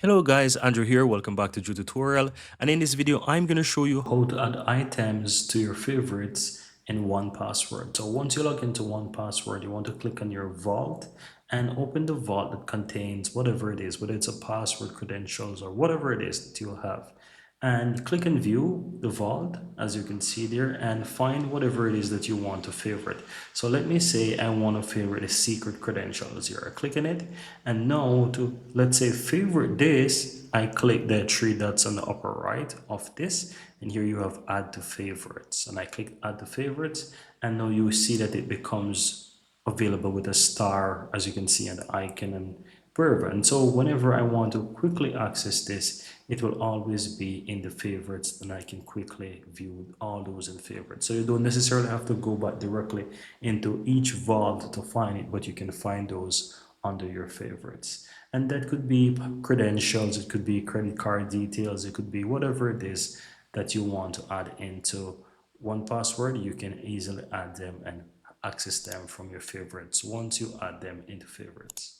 Hello guys, Andrew here. Welcome back to Drew Tutorial. And in this video, I'm going to show you how to add items to your favorites in 1Password. So once you log into 1Password, you want to click on your vault and open the vault that contains whatever it is, whether it's a password, credentials, or whatever it is that you'll have. And click and view the vault, as you can see there, and find whatever it is that you want to favorite. So let me say I want to favorite a secret credentials here. I click on it, and now to, let's say, favorite this, I click the three dots on the upper right of this, and here you have add to favorites, and I click add to favorites, and now you see that it becomes available with a star, as you can see, on the icon and wherever. And so whenever I want to quickly access this, it will always be in the favorites, and I can quickly view all those in favorites. So you don't necessarily have to go back directly into each vault to find it, but you can find those under your favorites. And that could be credentials, it could be credit card details, it could be whatever it is that you want to add into 1Password. You can easily add them and access them from your favorites once you add them into favorites.